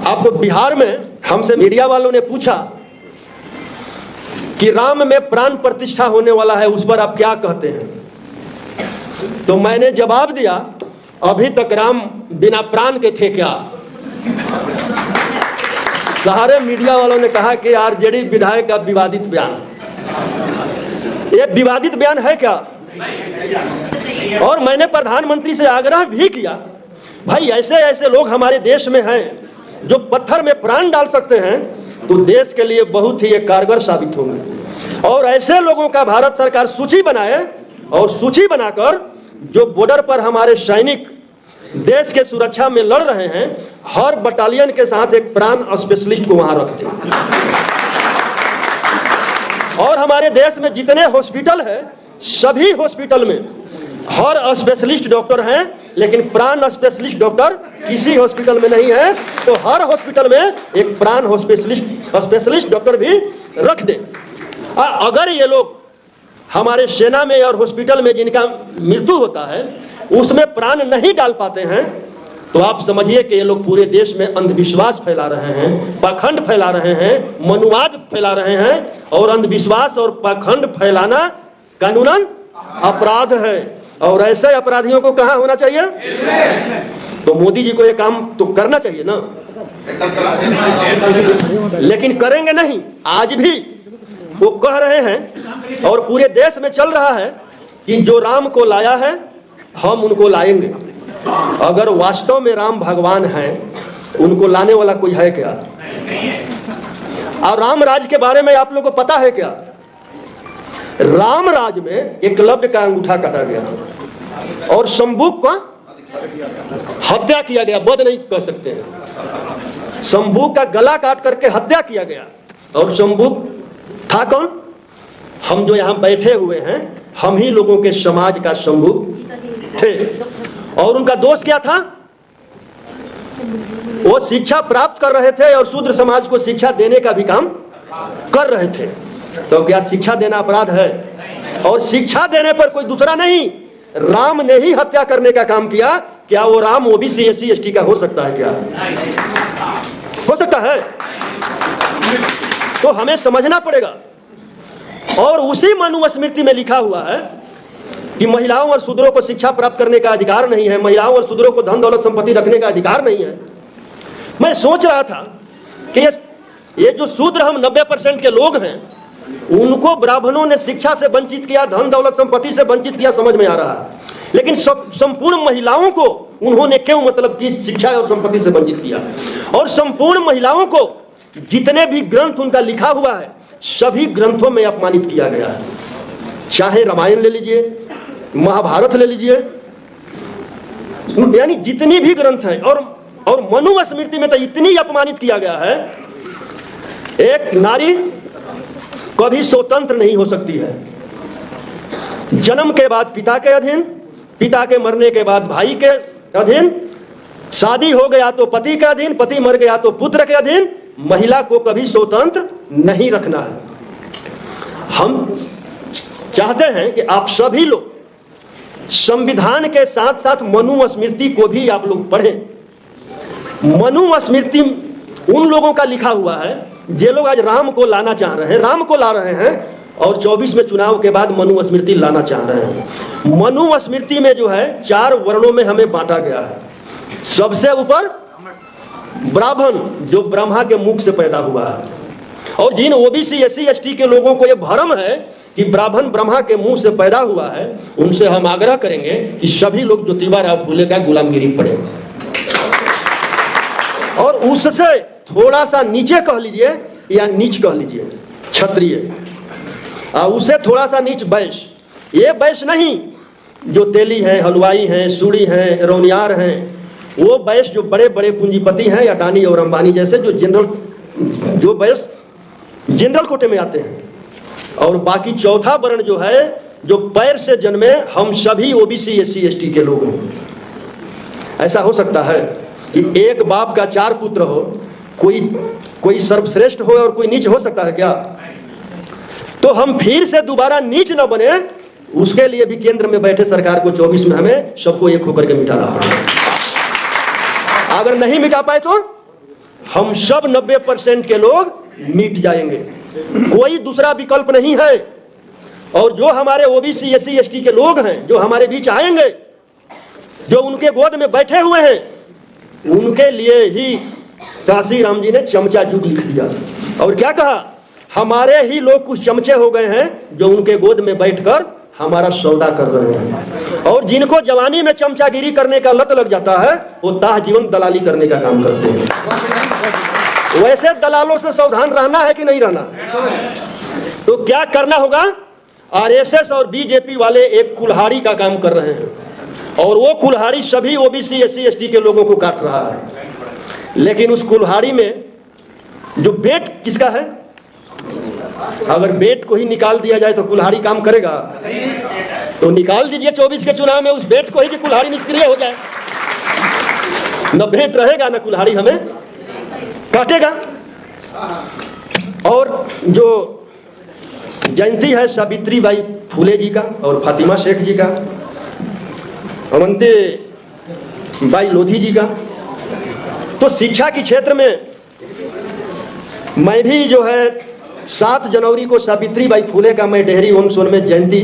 अब बिहार में हमसे मीडिया वालों ने पूछा कि राम में प्राण प्रतिष्ठा होने वाला है, उस पर आप क्या कहते हैं? तो मैंने जवाब दिया, अभी तक राम बिना प्राण के थे क्या? सारे मीडिया वालों ने कहा कि आरजेडी विधायक का विवादित बयान, ये विवादित बयान है क्या? और मैंने प्रधानमंत्री से आग्रह भी किया, भाई ऐसे ऐसे लोग हमारे देश में हैं जो पत्थर में प्राण डाल सकते हैं, तो देश के लिए बहुत ही कारगर साबित होंगे। और ऐसे लोगों का भारत सरकार सूची बनाए, और सूची बनाकर जो बॉर्डर पर हमारे सैनिक देश के सुरक्षा में लड़ रहे हैं, हर बटालियन के साथ एक प्राण स्पेशलिस्ट को वहां रखते हैं। और हमारे देश में जितने हॉस्पिटल है, सभी हॉस्पिटल में हर स्पेशलिस्ट डॉक्टर हैं, लेकिन प्राण स्पेशलिस्ट डॉक्टर किसी हॉस्पिटल में नहीं है। तो हर हॉस्पिटल में एक प्राण स्पेशलिस्ट डॉक्टर भी रख दे। अगर ये लोग हमारे सेना में और हॉस्पिटल में जिनका मृत्यु होता है उसमें प्राण नहीं डाल पाते हैं, तो आप समझिए कि ये लोग पूरे देश में अंधविश्वास फैला रहे हैं, पाखंड फैला रहे हैं, मनुवाद फैला रहे हैं। और अंधविश्वास और पाखंड फैलाना कानूनन अपराध है, और ऐसे अपराधियों को कहां होना चाहिए? तो मोदी जी को ये काम तो करना चाहिए ना, लेकिन करेंगे नहीं। आज भी वो कह रहे हैं और पूरे देश में चल रहा है कि जो राम को लाया है हम उनको लाएंगे। अगर वास्तव में राम भगवान हैं, उनको लाने वाला कोई है क्या? और राम राज के बारे में आप लोगों को पता है क्या? राम राज में एकलव्य का अंगूठा काटा गया और शंभुक का हत्या किया गया, वध नहीं कह सकते हैं। शंभुक का गला काट करके हत्या किया गया। और शंभुक था कौन? हम जो यहाँ बैठे हुए हैं, हम ही लोगों के समाज का शंभुक थे। और उनका दोष क्या था? वो शिक्षा प्राप्त कर रहे थे और शूद्र समाज को शिक्षा देने का भी काम कर रहे थे। तो क्या शिक्षा देना अपराध है? और शिक्षा देने पर कोई दूसरा नहीं, राम ने ही हत्या करने का काम किया। क्या वो राम ओबीसी एससी एसटी का हो सकता है? क्या हो सकता है? तो हमें समझना पड़ेगा। और उसी मनुस्मृति में लिखा हुआ है कि महिलाओं और शूद्रों को शिक्षा प्राप्त करने का अधिकार नहीं है, महिलाओं और शूद्रों को धन दौलत संपत्ति रखने का अधिकार नहीं है। मैं सोच रहा था कि ये जो शूद्र हम 90% के लोग हैं, उनको ब्राह्मणों ने शिक्षा से वंचित किया, धन दौलत संपत्ति से वंचित किया, समझ में आ रहा है। लेकिन संपूर्ण महिलाओं को उन्होंने क्यों मतलब कि शिक्षा और संपत्ति से वंचित किया? और संपूर्ण महिलाओं को जितने भी ग्रंथ उनका लिखा हुआ है, सभी ग्रंथों में अपमानित किया गया है। चाहे रामायण ले लीजिए, महाभारत ले लीजिए, यानी जितनी भी ग्रंथ है। और मनुस्मृति में तो इतनी अपमानित किया गया है, एक नारी कभी स्वतंत्र नहीं हो सकती है। जन्म के बाद पिता के अधीन, पिता के मरने के बाद भाई के अधीन, शादी हो गया तो पति के अधीन, पति मर गया तो पुत्र के अधीन। महिला को कभी स्वतंत्र नहीं रखना है। हम चाहते हैं कि आप सभी लोग संविधान के साथ साथ मनुस्मृति को भी आप लोग पढ़ें। मनुस्मृति उन लोगों का लिखा हुआ है जे लोग आज राम को लाना चाह रहे हैं, राम को ला रहे हैं, और 24 में चुनाव के बाद मनुस्मृति लाना चाह रहे हैं। मनुस्मृति में जो है 4 वर्णों में हमें बांटा गया है। सबसे ऊपर ब्राह्मण, जो ब्रह्मा के मुख से पैदा हुआ है। और जिन ओबीसी एससी एसटी के लोगों को यह भ्रम है कि ब्राह्मण ब्रह्मा के मुंह से पैदा हुआ है, उनसे हम आग्रह करेंगे कि सभी लोग ज्योतिबा फूले का गुलामगिरी पढ़े। और उससे थोड़ा सा नीचे कह लीजिए या नीच कह लीजिए क्षत्रिय, उसे थोड़ा सा नीच वैश्य। ये वैश्य नहीं जो तेली हैं, हलवाई हैं, सूड़ी हैं, रौनियार हैं, वो वैश्य जो बड़े बड़े पूंजीपति हैं, अडानी और अंबानी जैसे, जो वैश्य जनरल कोटे में आते हैं। और बाकी चौथा वर्ण जो है, जो पैर से जन्मे, हम सभी ओबीसी एससी एसटी के लोग हैं। ऐसा हो सकता है कि एक बाप का 4 पुत्र हो, कोई सर्वश्रेष्ठ हो और कोई नीच हो सकता है क्या? तो हम फिर से दोबारा नीच न बने, उसके लिए भी केंद्र में बैठे सरकार को 24 में हमें सबको एक होकर के मिटाना पड़ेगा। अगर नहीं मिटा पाए तो हम सब 90% के लोग मिट जाएंगे, कोई दूसरा विकल्प नहीं है। और जो हमारे ओबीसी एससी एसटी के लोग हैं जो हमारे बीच आएंगे, जो उनके गोद में बैठे हुए हैं, उनके लिए ही काशी राम जी ने चमचा युग लिख दिया। और क्या कहा, हमारे ही लोग कुछ चमचे हो गए हैं जो उनके गोद में बैठकर हमारा सौदा कर रहे हैं। और जिनको जवानी में चमचागिरी करने का लत लग जाता है, वो ताह जीवन दलाली करने का काम करते हैं। वैसे दलालों से सावधान रहना है कि नहीं रहना? तो क्या करना होगा? आरएसएस और बीजेपी वाले एक कुल्हाड़ी का काम कर रहे हैं, और वो कुल्हाड़ी सभी ओबीसी एससी एसटी के लोगों को काट रहा है। लेकिन उस कुल्हाड़ी में जो बेट किसका है? अगर बेट को ही निकाल दिया जाए तो कुल्हाड़ी काम करेगा? तो निकाल दीजिए 24 के चुनाव में उस बेट को ही कि कुल्हाड़ी निष्क्रिय हो जाए। न बेट रहेगा न कुल्हाड़ी हमें काटेगा। और जो जयंती है सावित्री बाई फुले जी का और फातिमा शेख जी का, अवंती बाई लोधी जी का, तो शिक्षा के क्षेत्र में मैं भी जो है 7 जनवरी को सावित्री बाई फुले का मैं डेहरी ओम सोन में जयंती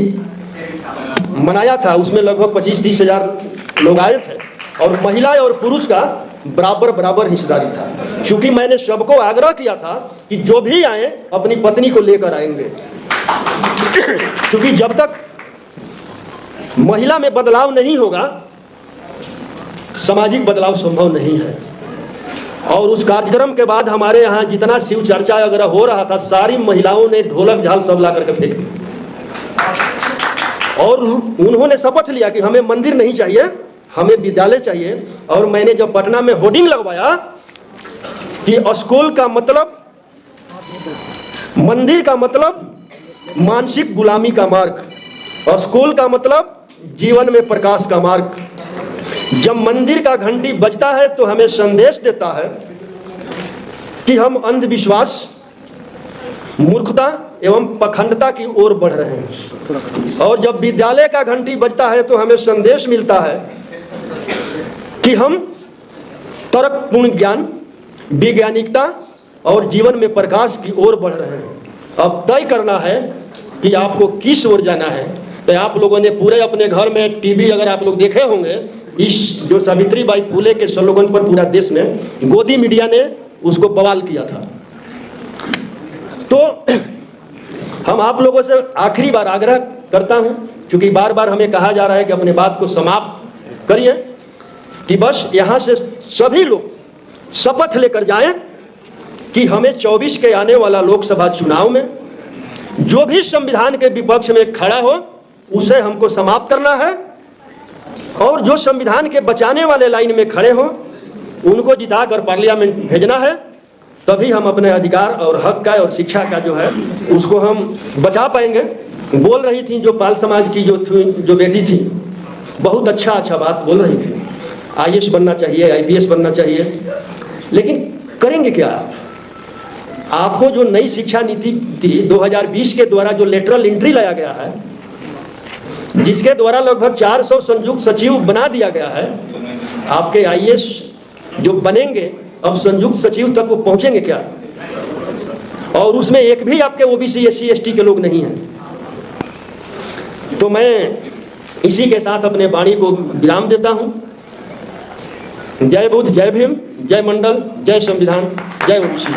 मनाया था। उसमें लगभग 25-30 हजार लोग आए थे, और महिला और पुरुष का बराबर हिस्सेदारी था। क्योंकि मैंने सबको आग्रह किया था कि जो भी आए अपनी पत्नी को लेकर आएंगे, क्योंकि जब तक महिला में बदलाव नहीं होगा सामाजिक बदलाव संभव नहीं है। और उस कार्यक्रम के बाद हमारे यहाँ जितना शिव चर्चा वगैरह हो रहा था, सारी महिलाओं ने ढोलक झाल सब ला करके फेंक दिया। और उन्होंने शपथ लिया कि हमें मंदिर नहीं चाहिए, हमें विद्यालय चाहिए। और मैंने जब पटना में होर्डिंग लगवाया कि स्कूल का मतलब, मंदिर का मतलब मानसिक गुलामी का मार्ग, और स्कूल का मतलब जीवन में प्रकाश का मार्ग। जब मंदिर का घंटी बजता है तो हमें संदेश देता है कि हम अंधविश्वास, मूर्खता एवं पखंडता की ओर बढ़ रहे हैं। और जब विद्यालय का घंटी बजता है तो हमें संदेश मिलता है कि हम तर्कपूर्ण ज्ञान, वैज्ञानिकता और जीवन में प्रकाश की ओर बढ़ रहे हैं। अब तय करना है कि आपको किस ओर जाना है। तो आप लोगों ने पूरे अपने घर में टीवी अगर आप लोग देखे होंगे, इस जो सावित्री बाई फुले के स्लोगन पर पूरा देश में गोदी मीडिया ने उसको बवाल किया था। तो हम आप लोगों से आखिरी बार आग्रह करता हूं, क्योंकि बार बार हमें कहा जा रहा है कि अपने बात को समाप्त करिए, कि बस यहां से सभी लोग शपथ लेकर जाएं कि हमें 24 के आने वाला लोकसभा चुनाव में जो भी संविधान के विपक्ष में खड़ा हो उसे हमको समाप्त करना है, और जो संविधान के बचाने वाले लाइन में खड़े हो उनको जिताकर पार्लियामेंट भेजना है। तभी हम अपने अधिकार और हक का और शिक्षा का जो है उसको हम बचा पाएंगे। बोल रही थी जो पाल समाज की जो बेटी थी, बहुत अच्छा बात बोल रही थी, आईएएस बनना चाहिए, आईपीएस बनना चाहिए, लेकिन करेंगे क्या? आपको जो नई शिक्षा नीति थी 2020 के द्वारा जो लेटरल एंट्री लाया गया है, जिसके द्वारा लगभग 400 संयुक्त सचिव बना दिया गया है, आपके आईएएस जो बनेंगे अब संयुक्त सचिव तक वो पहुंचेंगे क्या? और उसमें एक भी आपके ओबीसी एससी एसटी के लोग नहीं हैं। तो मैं इसी के साथ अपने वाणी को विराम देता हूं। जय बुद्ध, जय भीम, जय मंडल, जय संविधान, जय ओबीसी।